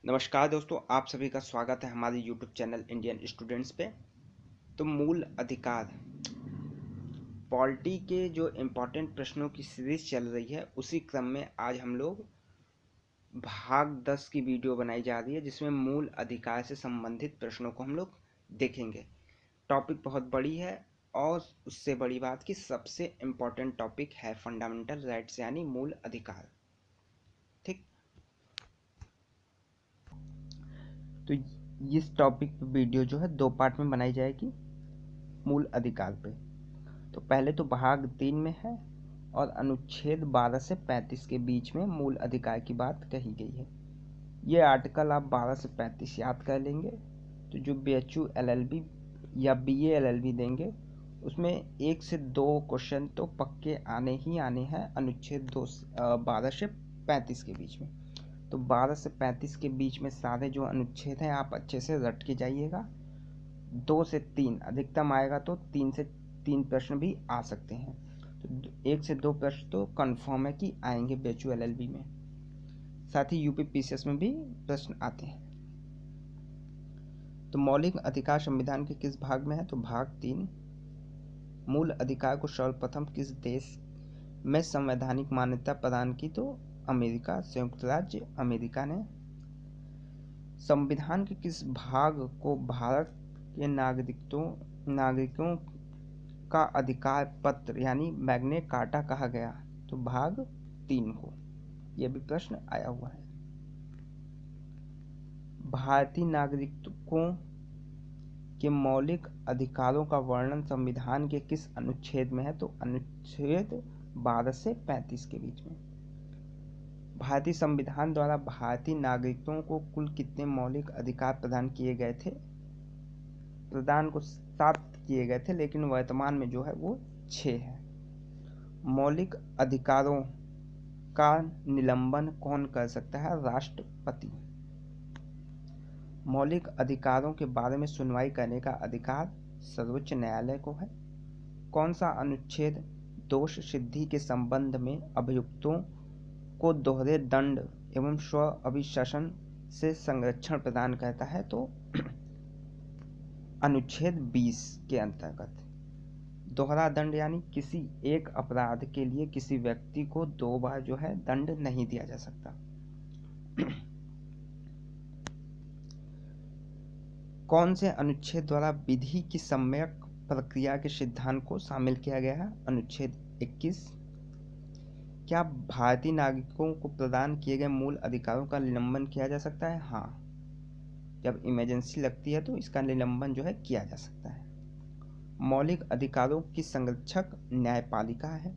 नमस्कार दोस्तों, आप सभी का स्वागत है हमारे YouTube चैनल इंडियन स्टूडेंट्स पे। तो मूल अधिकार पॉलिटी के जो इम्पोर्टेंट प्रश्नों की सीरीज चल रही है, उसी क्रम में आज हम लोग भाग 10 की वीडियो बनाई जा रही है, जिसमें मूल अधिकार से संबंधित प्रश्नों को हम लोग देखेंगे। टॉपिक बहुत बड़ी है और उससे बड़ी बात कि सबसे इम्पोर्टेंट टॉपिक है फंडामेंटल राइट्स यानी मूल अधिकार। ठीक, तो इस टॉपिक पे वीडियो जो है 2 पार्ट में बनाई जाएगी मूल अधिकार पे। तो पहले तो भाग 3 में है और अनुच्छेद 12 से 35 के बीच में मूल अधिकार की बात कही गई है। ये आर्टिकल आप 12 से 35 याद कर लेंगे तो जो BHU LLB या BA LLB देंगे उसमें 1 से 2 क्वेश्चन तो पक्के आने ही आने हैं अनुच्छेद 12 से 35 के बीच में। तो 12 से 35 के बीच में सारे जो अनुच्छेद हैं आप अच्छे से रट के जाइएगा। 2 से 3 अधिकतम आएगा तो 3 से 3 प्रश्न भी आ सकते हैं। तो 1 से 2 प्रश्न तो कंफर्म है कि आएंगे BHU LLB में। साथ ही UP PCS में भी प्रश्न आते हैं। तो मौलिक अधिकार संविधान के किस भाग में है? तो भाग 3। मूल अधिकार को सर्वप्रथम किस देश में संवैधानिक मान्यता प्रदान की? तो अमेरिका, संयुक्त राज्य अमेरिका ने। संविधान के किस भाग को भारत के नागरिकों का अधिकार पत्र यानी मैग्ना कार्टा कहा गया? तो भाग 3 को। यह भी प्रश्न आया हुआ है। भारतीय नागरिकों के मौलिक अधिकारों का वर्णन संविधान के किस अनुच्छेद में है? तो अनुच्छेद 12 से 35 के बीच में। भारतीय संविधान द्वारा भारतीय नागरिकों को कुल कितने मौलिक अधिकार प्रदान किए गए थे? प्रदान को 7 किए गए थे, लेकिन वर्तमान में जो है वो 6 है। मौलिक अधिकारों का निलंबन कौन कर सकता है? राष्ट्रपति। मौलिक अधिकारों के बारे में सुनवाई करने का अधिकार सर्वोच्च न्यायालय को है। कौन सा अनुच्छेद दोष सिद्धि के संबंध में अभियुक्तों को दोहरे दंड एवं स्व अभिशासन से संरक्षण प्रदान करता है? तो अनुच्छेद 20 के अंतर्गत। दोहरा दंड यानी किसी एक अपराध के लिए किसी व्यक्ति को 2 बार जो है दंड नहीं दिया जा सकता। कौन से अनुच्छेद द्वारा विधि की सम्यक प्रक्रिया के सिद्धांत को शामिल किया गया है? अनुच्छेद 21। क्या भारतीय नागरिकों को प्रदान किए गए मूल अधिकारों का निलंबन किया जा सकता है? हाँ, जब इमरजेंसी लगती है तो इसका निलंबन जो है किया जा सकता है। मौलिक अधिकारों की संरक्षक न्यायपालिका है।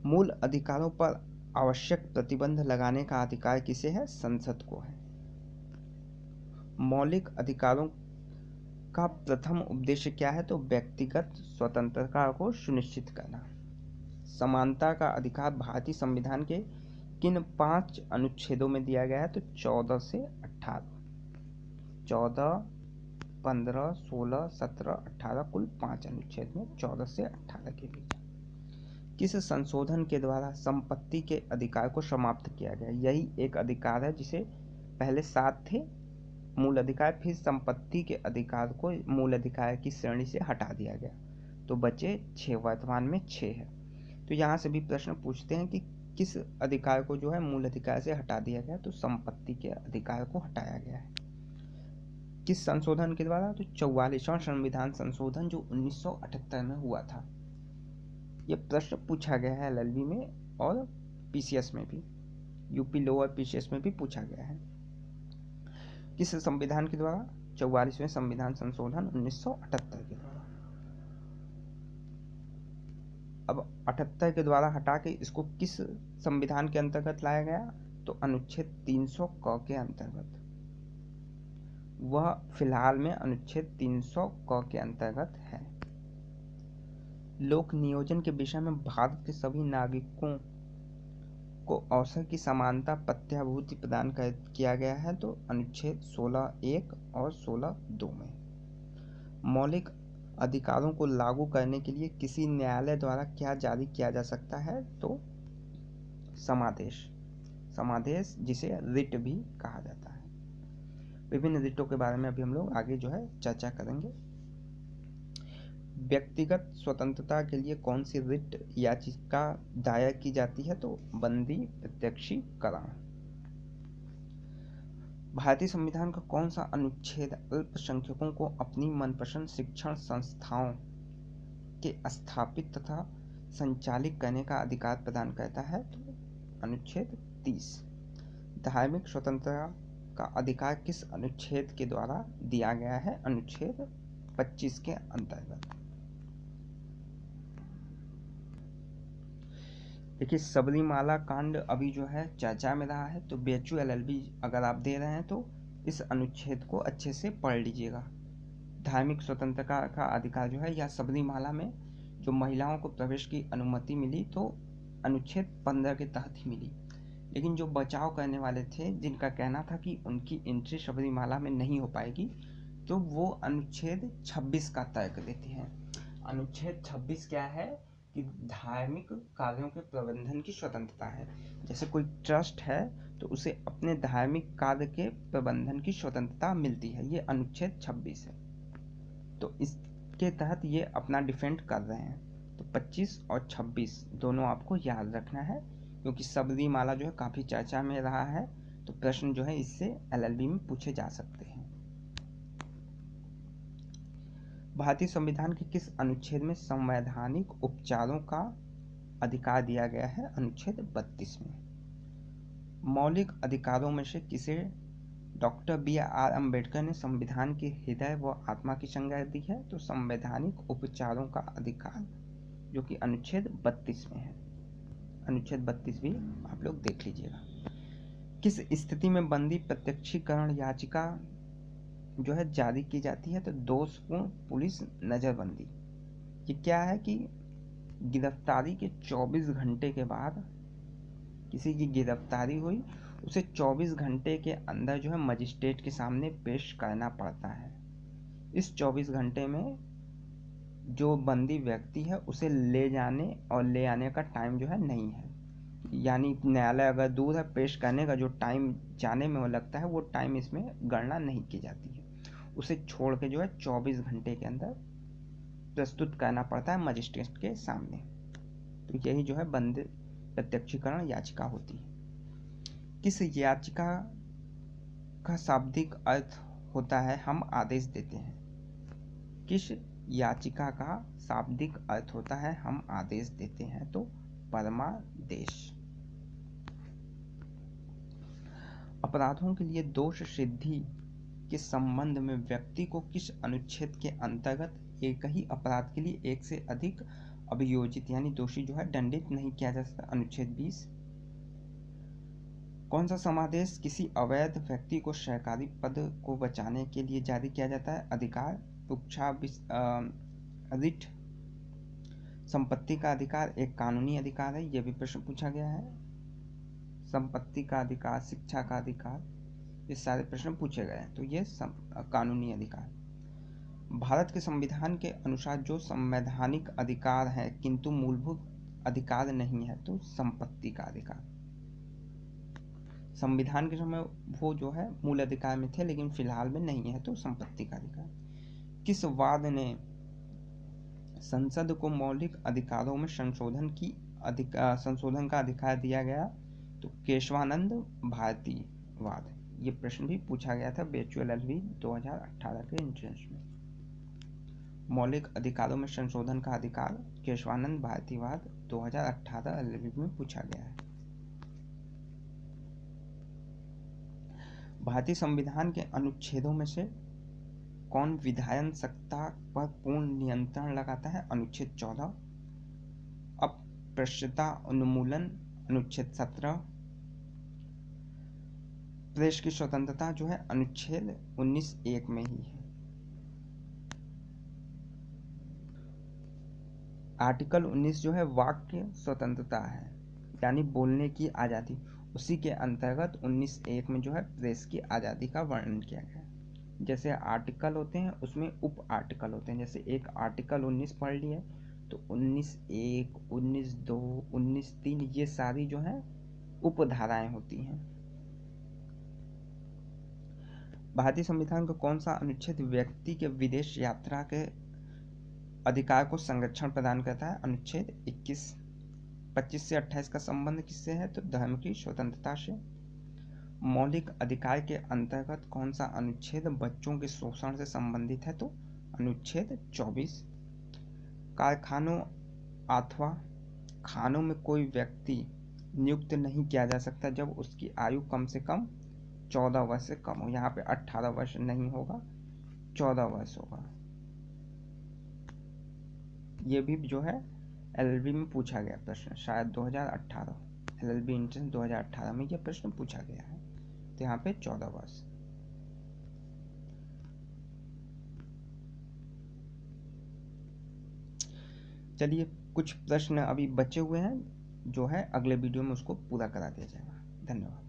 मूल अधिकारों पर आवश्यक प्रतिबंध लगाने का अधिकार किसे है? संसद को है। मौलिक अधिकारों का प्रथम उद्देश्य क्या है? तो व्यक्तिगत स्वतंत्रता को सुनिश्चित करना। समानता का अधिकार भारतीय संविधान के किन 5 अनुच्छेदों में दिया गया है? तो 14 से 18। 14, 15, 16, 17, 18 कुल 5 अनुच्छेद में 14 से 18 के बीच। किस संशोधन के द्वारा संपत्ति के अधिकार को समाप्त किया गया? यही एक अधिकार है जिसे पहले 7 थे मूल अधिकार, फिर संपत्ति के अधिकार को मूल अधिकार की श्रेणी से हटा दिया गया तो बचे 6, वर्तमान में 6 है। तो यहाँ से भी प्रश्न पूछते हैं कि किस अधिकार को जो है मूल अधिकार से हटा दिया गया? तो संपत्ति के अधिकार को हटाया गया है। किस संशोधन के द्वारा? तो 44वां संविधान संशोधन जो 1978 में हुआ था। यह प्रश्न पूछा गया है LLB में और PCS में भी, UP लोअर PCS में भी पूछा गया है। किस संविधान के द्वारा? 44वें संविधान संशोधन 1978 के द्वारा। अब 78 के द्वारा हटा के इसको किस संविधान के अंतर्गत लाया गया? तो अनुच्छेद 300 क के अंतर्गत। वह फिलहाल में अनुच्छेद 300 क के अंतर्गत है। लोक नियोजन के विषय में भारत के सभी नागरिकों को अवसर की समानता प्रत्याभूति प्रदान किया गया है। तो अनुच्छेद 16(1) और 16(2) में। मौलिक अधिकारों को लागू करने के लिए किसी न्यायालय द्वारा क्या जारी किया जा सकता है? तो समादेश। समादेश जिसे रिट भी कहा जाता है। विभिन्न रिटों के बारे में अभी हम लोग आगे जो है चर्चा करेंगे। व्यक्तिगत स्वतंत्रता के लिए कौन सी रिट याचिका दायर की जाती है? तो बंदी प्रत्यक्षीकरण। भारतीय संविधान का कौन सा अनुच्छेद अल्पसंख्यकों को अपनी मनपसंद शिक्षण संस्थाओं के स्थापित तथा संचालित करने का अधिकार प्रदान करता है? तो अनुच्छेद 30। धार्मिक स्वतंत्रता का अधिकार किस अनुच्छेद के द्वारा दिया गया है? अनुच्छेद 25 के अंतर्गत। देखिए, सबरीमाला कांड अभी जो है चर्चा में रहा है, तो BHU LLB अगर आप दे रहे हैं तो इस अनुच्छेद को अच्छे से पढ़ लीजिएगा। धार्मिक स्वतंत्रता का अधिकार जो है, या सबरीमाला में जो महिलाओं को प्रवेश की अनुमति मिली तो अनुच्छेद 15 के तहत ही मिली, लेकिन जो बचाव करने वाले थे जिनका कहना था कि उनकी एंट्री सबरीमाला में नहीं हो पाएगी, तो वो अनुच्छेद 26 का तर्क देते हैं। अनुच्छेद 26 क्या है कि धार्मिक कार्यों के प्रबंधन की स्वतंत्रता है। जैसे कोई ट्रस्ट है तो उसे अपने धार्मिक कार्य के प्रबंधन की स्वतंत्रता मिलती है, ये अनुच्छेद 26 है। तो इसके तहत ये अपना डिफेंड कर रहे हैं। तो 25 और 26 दोनों आपको याद रखना है, क्योंकि सबरीमाला जो है काफ़ी चर्चा में रहा है, तो प्रश्न जो है इससे LLB में पूछे जा सकते हैं। भारतीय संविधान के किस अनुच्छेद में संवैधानिक उपचारों का अधिकार दिया गया है? अनुच्छेद 32 में। मौलिक अधिकारों में से किसे डॉक्टर BR अम्बेडकर ने संविधान के हृदय व आत्मा की संज्ञा दी है? तो संवैधानिक उपचारों का अधिकार, जो कि अनुच्छेद 32 में है। अनुच्छेद 32 भी आप लोग देख लीजिएगा। किस स्थिति में बंदी प्रत्यक्षीकरण याचिका जो है जारी की जाती है? तो दोषपूर्ण पुलिस नज़रबंदी। ये क्या है कि गिरफ्तारी के 24 घंटे के बाद किसी की गिरफ्तारी हुई, उसे 24 घंटे के अंदर जो है मजिस्ट्रेट के सामने पेश करना पड़ता है। इस 24 घंटे में जो बंदी व्यक्ति है उसे ले जाने और ले आने का टाइम जो है नहीं है, यानी न्यायालय अगर दूर है, पेश करने का जो टाइम जाने में वो लगता है वो टाइम इसमें गणना नहीं की जाती है। उसे छोड़ के जो है 24 घंटे के अंदर प्रस्तुत करना पड़ता है मजिस्ट्रेट के सामने। तो यही जो है बंदी प्रत्यक्षीकरण याचिका होती है। किस याचिका का शाब्दिक अर्थ होता है हम आदेश देते हैं? किस याचिका का शाब्दिक अर्थ होता है हम आदेश देते हैं? तो परमादेश। अपराधों के लिए दोष सिद्धि के संबंध में व्यक्ति को किस अनुच्छेद के अंतर्गत एक ही अपराध के लिए एक से अधिक अभियोजित यानी दोषी जो है दंडित नहीं किया जा सकता? अनुच्छेद 20। कौन सा समादेश किसी अवैध व्यक्ति को सरकारी पद को बचाने के लिए जारी किया जाता है? अधिकार, उपक्षा, रिट। संपत्ति का अधिकार एक कानूनी अधिकार है, यह भी प्रश्न पूछा गया है। संपत्ति का अधिकार, शिक्षा का अधिकार, ये सारे प्रश्न पूछे गए हैं, तो ये कानूनी अधिकार। भारत के संविधान के अनुसार जो संवैधानिक अधिकार है किंतु मूलभूत अधिकार नहीं है, तो संपत्ति का अधिकार। संविधान के समय वो जो है मूल अधिकार में थे, लेकिन फिलहाल में नहीं है, तो संपत्ति का अधिकार। किस वाद ने संसद को मौलिक अधिकारों में संशोधन का अधिकार दिया गया? तो केशवानंद भारती वाद। ये प्रश्न भी पूछा गया था BHU LLB 2018 के एंट्रेंस में। मौलिक अधिकारों में संशोधन का अधिकार केशवानंद भारतीवाद 2018 LLB में पूछा गया है। भारतीय संविधान के अनुच्छेदों में से कौन विधायन सत्ता पर पूर्ण नियंत्रण लगाता है? अनुच्छेद 14। अप्रस्तुतता उन्मूलन अनुच्छेद 17। प्रेस की स्वतंत्रता जो है अनुच्छेद 19(1) में ही है। आर्टिकल 19 जो है वाक्य स्वतंत्रता है, यानी बोलने की आज़ादी, उसी के अंतर्गत 19(1) में जो है प्रेस की आज़ादी का वर्णन किया गया है। जैसे आर्टिकल होते हैं उसमें उप आर्टिकल होते हैं, जैसे एक आर्टिकल 19 पढ़ लिए तो 19(1), 19(2), 19(3) ये सारी जो है उपधाराएं होती हैं। भारतीय संविधान का कौन सा अनुच्छेद व्यक्ति के विदेश यात्रा के अधिकार को संरक्षण प्रदान करता है? अनुच्छेद 21। 25 से 28 का संबंध किससे है? तो धर्म की स्वतंत्रता से। मौलिक अधिकार के अंतर्गत कौन सा अनुच्छेद बच्चों के शोषण से संबंधित है? तो अनुच्छेद 24। कारखानों अथवा खानों में कोई व्यक्ति नियुक्त नहीं किया जा सकता जब उसकी आयु कम से कम 14 वर्ष से कम हो। यहाँ पे 18 वर्ष नहीं होगा, 14 वर्ष होगा। ये भी जो है एलएलबी में पूछा गया प्रश्न, शायद 2018 एलएलबी एंट्रेंस 2018 में ये प्रश्न पूछा गया है। तो यहाँ पे 14 वर्ष। चलिए कुछ प्रश्न अभी बचे हुए हैं, जो है अगले वीडियो में उसको पूरा करा दिया जाएगा। धन्यवाद।